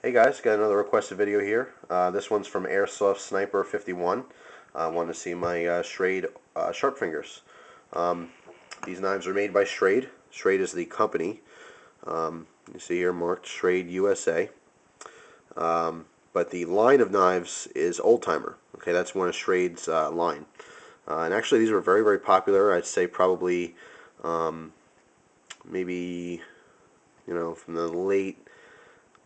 Hey guys, got another requested video here. This one's from Airsoft Sniper 51. Want to see my Schrade sharp fingers. These knives are made by Schrade. Schrade is the company. You see here marked Schrade USA. But the line of knives is Old Timer. Okay, that's one of Schrade's line. And actually, these were very, very popular. I'd say probably maybe from the late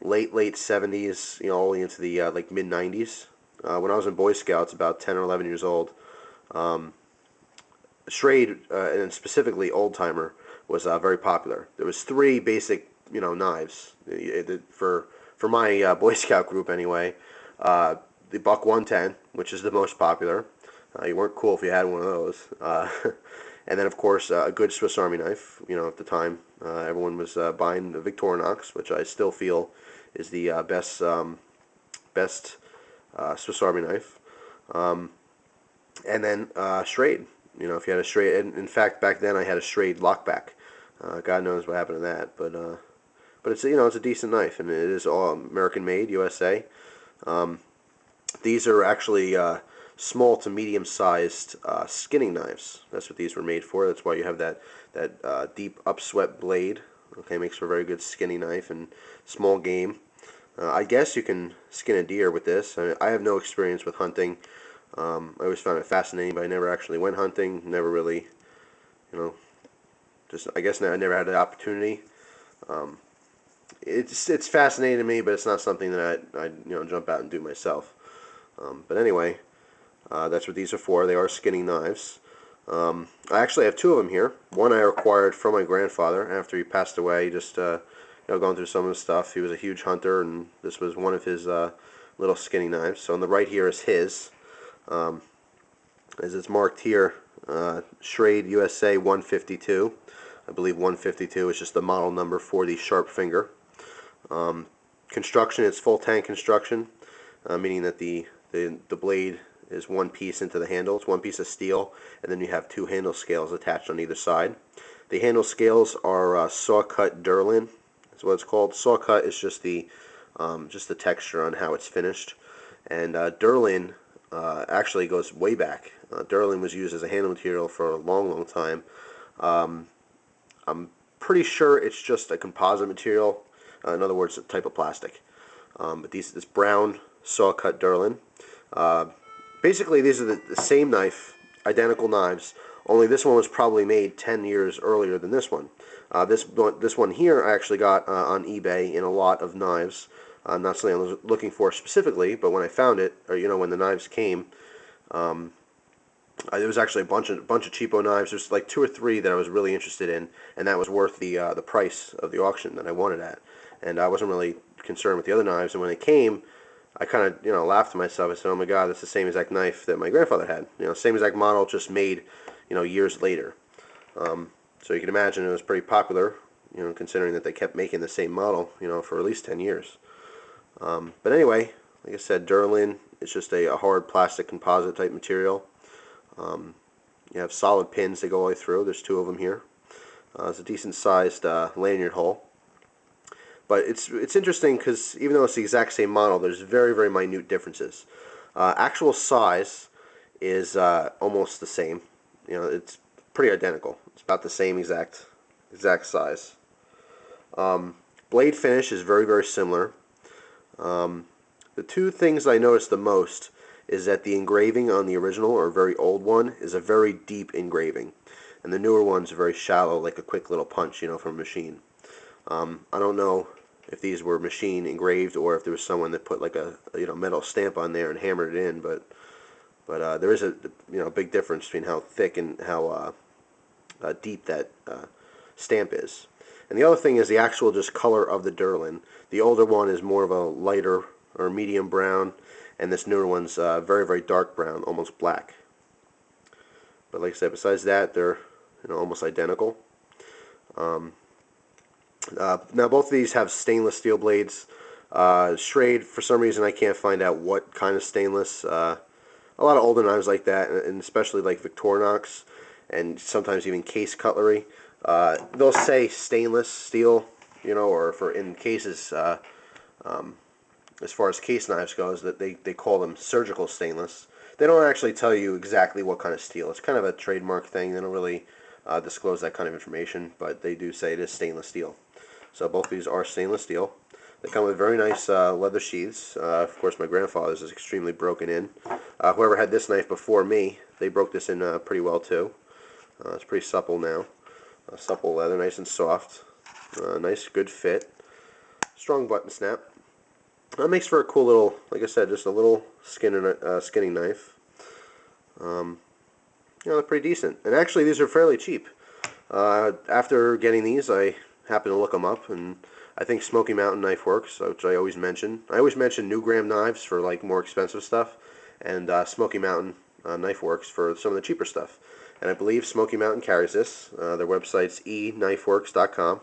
70s, all the way into the like mid 90s. When I was in Boy Scouts, about 10 or 11 years old, Schrade, and specifically Old Timer, was very popular. There was three basic, knives for my Boy Scout group anyway. The Buck 110, which is the most popular. You weren't cool if you had one of those. And then, of course, a good Swiss Army knife. At the time, everyone was buying the Victorinox, which I still feel is the best Swiss Army knife. And then Schrade. If you had a Schrade, and in fact, back then I had a Schrade lockback. God knows what happened to that, but it's it's a decent knife, and it is all American made, USA. These are actually small to medium-sized skinning knives. That's what these were made for. That's why you have that deep upswept blade. Okay, makes for a very good skinning knife and small game. I guess you can skin a deer with this. I have no experience with hunting. I always found it fascinating, but I never actually went hunting. Never really, just I guess I never had the opportunity. It's fascinating to me, but it's not something that I jump out and do myself. But anyway, that's what these are for. They are skinning knives. I actually have two of them here. One I acquired from my grandfather after he passed away. Just going through some of his stuff. He was a huge hunter, and this was one of his little skinning knives. So on the right here is his. As it's marked here, Schrade USA 152. I believe 152 is just the model number for the sharp finger. Construction, it's full tank construction, meaning that the blade is one piece into the handle. It's one piece of steel, and then you have two handle scales attached on either side. The handle scales are saw cut Durlin. That's what it's called. Saw cut is just the texture on how it's finished, and Durlin actually goes way back. Durlin was used as a handle material for a long, long time. I'm pretty sure it's just a composite material. In other words, a type of plastic. But this brown saw cut Durlin. Basically, these are the same knife, identical knives. Only this one was probably made 10 years earlier than this one. This one here I actually got on eBay in a lot of knives. Not something I was looking for specifically, but when I found it, or when the knives came, there was actually a bunch of cheapo knives. There's like two or three that I was really interested in, and that was worth the price of the auction that I wanted at. And I wasn't really concerned with the other knives. And when they came, I kind of laughed to myself. I said, "Oh my God, that's the same exact knife that my grandfather had. Same exact model, just made years later." So you can imagine it was pretty popular, considering that they kept making the same model, for at least 10 years. But anyway, like I said, Durlin is just a hard plastic composite type material. You have solid pins that go all the way through. There's two of them here. It's a decent sized lanyard hole. But it's interesting because even though it's the exact same model, there's very, very minute differences. Actual size is almost the same. It's pretty identical. It's about the same exact size. Blade finish is very, very similar. The two things I noticed the most is that the engraving on the original or very old one is a very deep engraving, and the newer one's very shallow, like a quick little punch, from a machine. I don't know if these were machine engraved or if there was someone that put like a metal stamp on there and hammered it in, but there is a big difference between how thick and how deep that stamp is. And the other thing is the actual just color of the Durlin. The older one is more of a lighter or medium brown, and this newer one's very, very dark brown, almost black. But like I said, besides that, they're almost identical. Now both of these have stainless steel blades. Schrade, for some reason I can't find out what kind of stainless. A lot of older knives like that, and especially like Victorinox, and sometimes even case cutlery, they'll say stainless steel, or for in cases as far as case knives goes, that they call them surgical stainless. They don't actually tell you exactly what kind of steel. It's kind of a trademark thing. They don't really disclose that kind of information, but they do say it is stainless steel. So both of these are stainless steel. They come with very nice leather sheaths. Of course, my grandfather's is extremely broken in. Whoever had this knife before me, they broke this in pretty well too. It's pretty supple now. Supple leather, nice and soft. Nice, good fit. Strong button snap. That makes for a cool little, like I said, just a little skinning knife. They're pretty decent. And actually, these are fairly cheap. After getting these, I happened to look them up, and I think Smoky Mountain Knife Works, which I always mention. I always mention Newgram knives for like more expensive stuff, and Smoky Mountain Knife Works for some of the cheaper stuff. And I believe Smoky Mountain carries this. Their website's eknifeworks.com,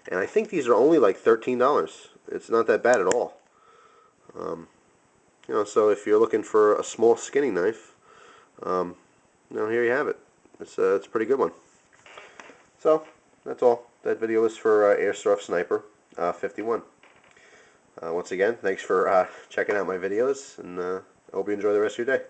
and I think these are only like $13. It's not that bad at all. So if you're looking for a small skinning knife, here you have it. It's a pretty good one. So that's all. That video is for Airsoft Sniper 51. Once again, thanks for checking out my videos, and I hope you enjoy the rest of your day.